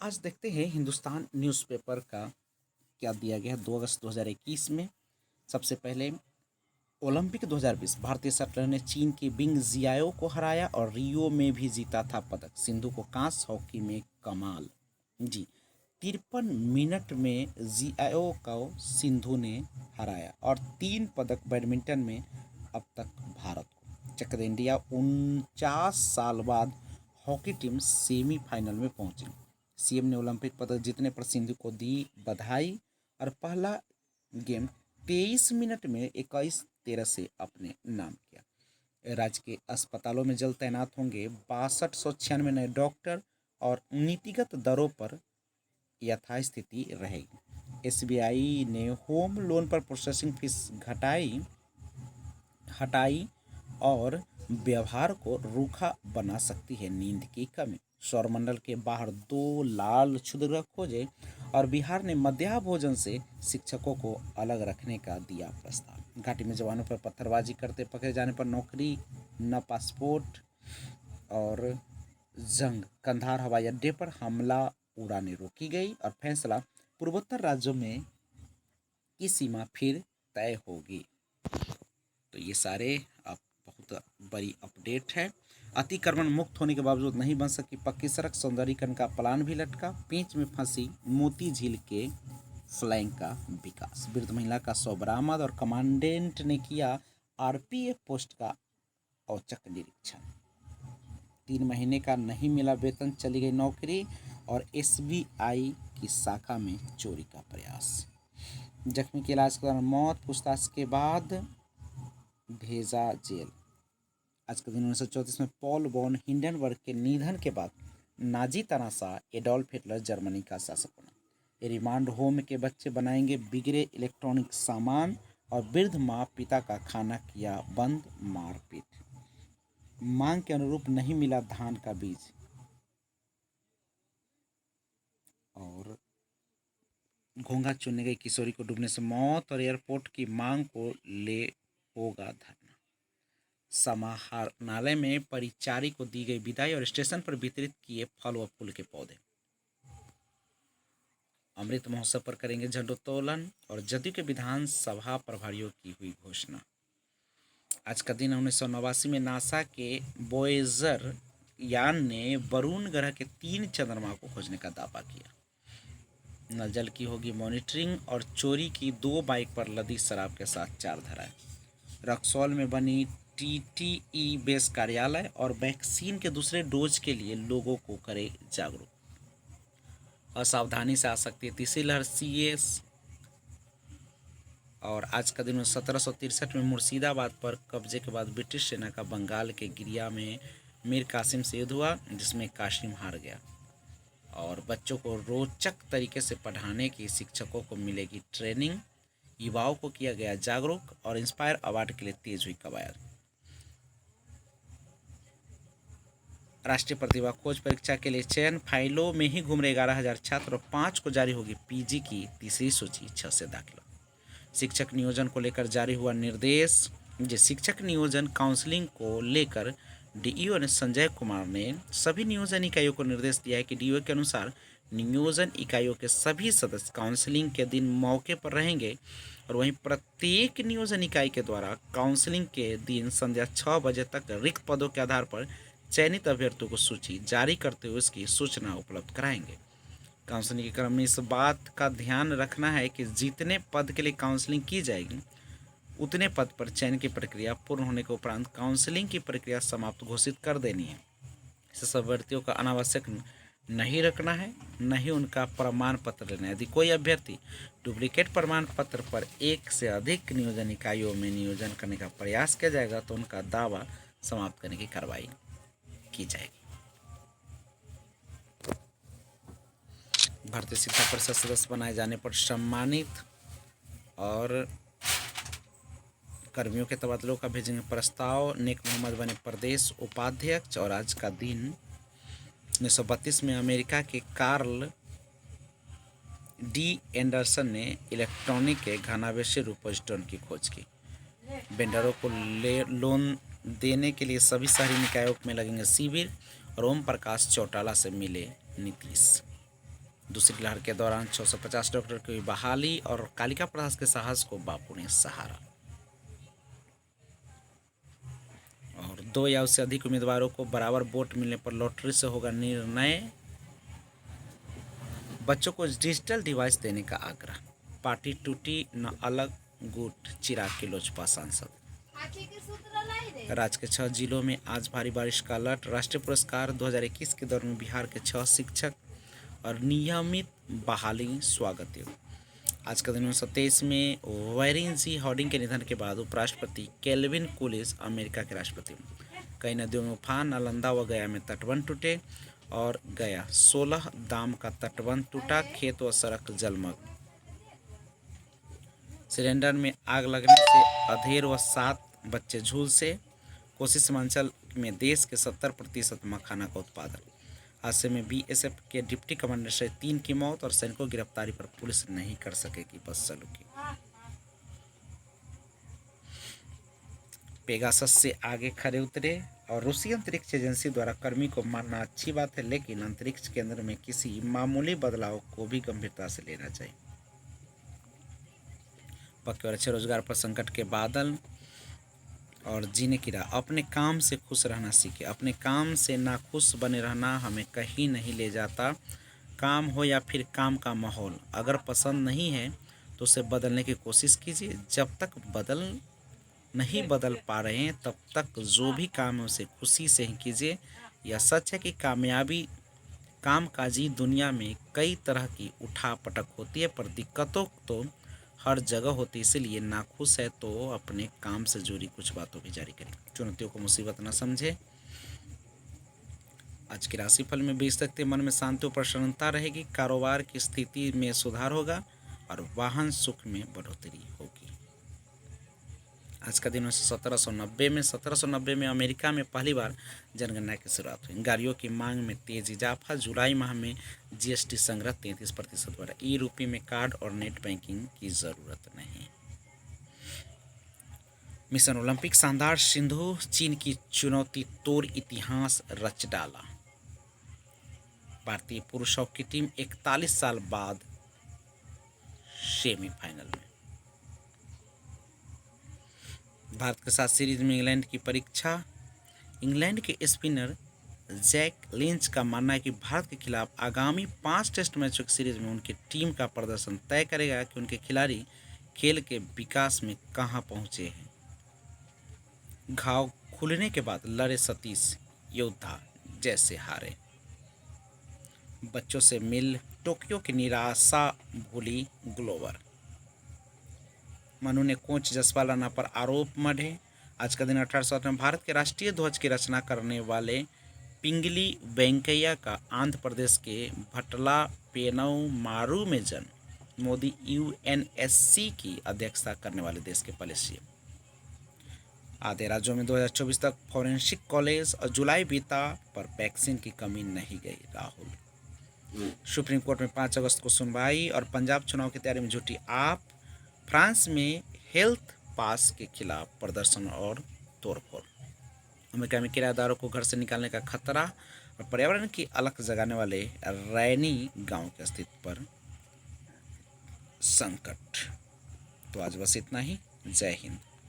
आज देखते हैं हिंदुस्तान न्यूज़पेपर का क्या दिया गया है 2 अगस्त 2021 में। सबसे पहले ओलंपिक 2020 भारतीय शटलर ने चीन की बिंग जियाओ को हराया और रियो में भी जीता था पदक। सिंधु को कांस्य, हॉकी में कमाल। जी, 53 मिनट में जियाओ को सिंधु ने हराया और 3 पदक बैडमिंटन में अब तक भारत को। चक्कर इंडिया 49 साल बाद हॉकी टीम सेमीफाइनल में पहुंची। सीएम ने ओलंपिक पदक जीतने पर सिंधु को दी बधाई और पहला गेम 23 मिनट में 21-13 से अपने नाम किया। राज्य के अस्पतालों में जल्द तैनात होंगे 6296 नए डॉक्टर और नीतिगत दरों पर यथास्थिति रहेगी। एसबीआई ने होम लोन पर प्रोसेसिंग फीस हटाई और व्यवहार को रूखा बना सकती है नींद की कमी। सौरमंडल के बाहर 2 लाल क्षुद्रग्रह खोजे और बिहार ने मध्याह्न भोजन से शिक्षकों को अलग रखने का दिया प्रस्ताव। घाटी में जवानों पर पत्थरबाजी करते पकड़े जाने पर नौकरी न पासपोर्ट और जंग। कंधार हवाई अड्डे पर हमला, उड़ानें रोकी गई और फैसला पूर्वोत्तर राज्यों में की सीमा फिर तय होगी। तो ये सारे अब बहुत बड़ी अपडेट है। अतिक्रमण मुक्त होने के बावजूद नहीं बन सकी पक्की सड़क, सौंदर्यीकरण का प्लान भी लटका। पेंच में फंसी मोती झील के फ्लैंक का विकास। वृद्ध महिला का शव बरामद और कमांडेंट ने किया आरपीएफ पोस्ट का औचक निरीक्षण। 3 महीने का नहीं मिला वेतन, चली गई नौकरी और एसबीआई की शाखा में चोरी का प्रयास। जख्मी के इलाज के दौरान मौत, पूछताछ के बाद भेजा जेल। आज के दिन 1934 में पॉल वॉन हिंडनबर्ग के निधन के बाद नाजी तानाशाह एडोल्फ हिटलर जर्मनी का शासक बना। रिमांड होम के बच्चे बनाएंगे बिगड़े इलेक्ट्रॉनिक सामान और वृद्ध माँ पिता का खाना किया बंद, मारपीट। मांग के अनुरूप नहीं मिला धान का बीज और घोंघा चुनने गई किशोरी को डूबने से मौत और एयरपोर्ट की मांग को ले होगा धरना। समाहरणालय में परिचारी को दी गई विदाई और स्टेशन पर वितरित किए फल व फूल के पौधे। अमृत महोत्सव पर करेंगे झंडोत्तोलन और जदयू के विधानसभा प्रभारियों की हुई घोषणा। आज का दिन 1989 में नासा के वोयेजर यान ने वरुण ग्रह के 3 चंद्रमा को खोजने का दावा किया। नल जल की होगी मॉनिटरिंग और चोरी की 2 बाइक पर लदी शराब के साथ 4 धराए। रक्सौल में बनी टीटीई बेस कार्यालय और वैक्सीन के दूसरे डोज के लिए लोगों को करे जागरूक। असावधानी से आ सकती है तीसरी लहर, सीएस। और आज का दिन 1763 में मुर्शिदाबाद पर कब्जे के बाद ब्रिटिश सेना का बंगाल के गिरिया में मीर कासिम से युद्ध हुआ, जिसमें कासिम हार गया। और बच्चों को रोचक तरीके से पढ़ाने की शिक्षकों को मिलेगी ट्रेनिंग। युवाओं को किया गया जागरूक और इंस्पायर अवार्ड के लिए तेज हुई कवायद। राष्ट्रीय प्रतिभा खोज परीक्षा के लिए चयन, फाइलों में ही घूम रहे 11,000 छात्र और 5 को जारी होगी पीजी की तीसरी सूची, 6 से दाखिला। शिक्षक नियोजन को लेकर जारी हुआ निर्देश। शिक्षक नियोजन काउंसलिंग को लेकर डीईओ ने संजय कुमार ने सभी नियोजन इकाइयों को निर्देश दिया है कि डीईओ के अनुसार नियोजन इकाइयों के सभी सदस्य काउंसलिंग के दिन मौके पर रहेंगे और वहीं प्रत्येक नियोजन इकाई के द्वारा काउंसलिंग के दिन संध्या 6 बजे तक रिक्त पदों के आधार पर चयनित अभ्यर्थियों को सूची जारी करते हुए उसकी सूचना उपलब्ध कराएंगे। काउंसलिंग के क्रम में इस बात का ध्यान रखना है कि जितने पद के लिए काउंसलिंग की जाएगी उतने पद पर चयन की प्रक्रिया पूर्ण होने के उपरांत काउंसलिंग की प्रक्रिया समाप्त घोषित कर देनी है। इस अभ्यर्थियों का अनावश्यक नहीं रखना है, न ही उनका प्रमाण पत्र लेना है। यदि कोई अभ्यर्थी डुप्लीकेट प्रमाण पत्र पर 1 से अधिक नियोजन इकाइयों में नियोजन करने का प्रयास किया जाएगा तो उनका दावा समाप्त करने की कार्रवाई की जाएगी। भारतीय शिक्षा परिषद सदस्य बनाए जाने पर सम्मानित और कर्मियों के तबादलों का भेजेंगे प्रस्ताव। नेक मोहम्मद बने प्रदेश उपाध्यक्ष। और आज का दिन 1932 में अमेरिका के कार्ल डी एंडरसन ने इलेक्ट्रॉनिक के घनावेशी रूपस्टोन की खोज की। वेंडरों को लोन देने के लिए सभी शहरी निकायों में लगेंगे शिविर। और ओम प्रकाश चौटाला से मिले नीतीश। दूसरी लहर के दौरान 650 डॉक्टर की बहाली और कालिका प्रसाद के साहस को बापू ने सहारा। और 2 या उससे अधिक उम्मीदवारों को बराबर वोट मिलने पर लॉटरी से होगा निर्णय। बच्चों को डिजिटल डिवाइस देने का आग्रह। पार्टी टूटी न अलग गुट, चिराग के लोजपा सांसद। राज्य के 6 जिलों में आज भारी बारिश का अलर्ट। राष्ट्रीय पुरस्कार 2021 के दौरान बिहार के 6 शिक्षक और नियमित बहाली स्वागत योग्य। आज का दिन 1923 में वैरिन जी हॉर्डिंग के निधन के बाद उपराष्ट्रपति केल्विन कूलिज अमेरिका के राष्ट्रपति। कई नदियों में उफान, नालंदा व गया में तटबंध टूटे और गया 16 दाम का तटबंध टूटा, खेत व सड़क जलमग्न। सिलेंडर में आग लगने से अधेर व 7 बच्चे झुलसे। कोसी सीमांचल में देश के 70% मखाना का उत्पादन। हादसे में बीएसएफ के डिप्टी कमांडर से 3 की मौत और सैनिकों की गिरफ्तारी पर पुलिस नहीं कर सकेगी बदसलूकी। पेगासस से आगे खड़े उतरे और रूसी अंतरिक्ष एजेंसी द्वारा कर्मी को मारना अच्छी बात है, लेकिन अंतरिक्ष केंद्र में किसी मामूली बदलाव को भी गंभीरता से लेना चाहिए। पक्के और अच्छे रोजगार पर संकट के बादल और जीने की राह। अपने काम से खुश रहना सीखे। अपने काम से नाखुश बने रहना हमें कहीं नहीं ले जाता। काम हो या फिर काम का माहौल, अगर पसंद नहीं है तो उसे बदलने की कोशिश कीजिए। जब तक नहीं बदल पा रहे हैं तब तक जो भी काम है उसे खुशी से ही कीजिए। यह सच है कि कामकाजी दुनिया में कई तरह की उठापटक होती है, पर दिक्कतों तो हर जगह होती है। इसीलिए नाखुश है तो अपने काम से जुड़ी कुछ बातों की जारी करें। चुनौतियों को मुसीबत न समझे। आज के राशिफल में 20 तक मन में शांति और प्रसन्नता रहेगी। कारोबार की स्थिति में सुधार होगा और वाहन सुख में बढ़ोतरी होगी। आज का दिन 1790 में अमेरिका में पहली बार जनगणना की शुरुआत हुई। गाड़ियों की मांग में तेज इजाफा। जुलाई माह में जीएसटी संग्रह 33% बढ़ा। ई रूपी में कार्ड और नेट बैंकिंग की जरूरत नहीं। मिशन ओलंपिक शानदार, सिंधु चीन की चुनौती तोड़ इतिहास रच डाला। भारतीय पुरुष हॉकी टीम 41 साल बाद सेमीफाइनल में। भारत के साथ सीरीज में इंग्लैंड की परीक्षा। इंग्लैंड के स्पिनर जैक लिंच का मानना है कि भारत के खिलाफ आगामी 5 टेस्ट मैचों की सीरीज में उनकी टीम का प्रदर्शन तय करेगा कि उनके खिलाड़ी खेल के विकास में कहां पहुंचे हैं। घाव खुलने के बाद लड़े सतीश योद्धा जैसे हारे। बच्चों से मिल टोक्यो की निराशा भूली ग्लोवर। मनु ने कोच जसपाल राणा पर आरोप मढ़े। आज का दिन 1807 में भारत के राष्ट्रीय ध्वज की रचना करने वाले पिंगली वेंकैया का आंध्र प्रदेश के भटला पेनमारू में जन्म। मोदी यूएनएससी की अध्यक्षता करने वाले देश के पहले सीएम। आधे राज्यों में 2024 तक फॉरेंसिक कॉलेज और जुलाई बीता पर वैक्सीन की कमी नहीं गई। राहुल। सुप्रीम कोर्ट में 5 अगस्त को सुनवाई और पंजाब चुनाव की तैयारी में जुटी आप। फ्रांस में हेल्थ पास के खिलाफ प्रदर्शन और तोड़फोड़। अमेरिका में किराएदारों को घर से निकालने का खतरा और पर्यावरण की अलख जगाने वाले रैनी गांव के अस्तित्व पर संकट। तो आज बस इतना ही। जय हिंद।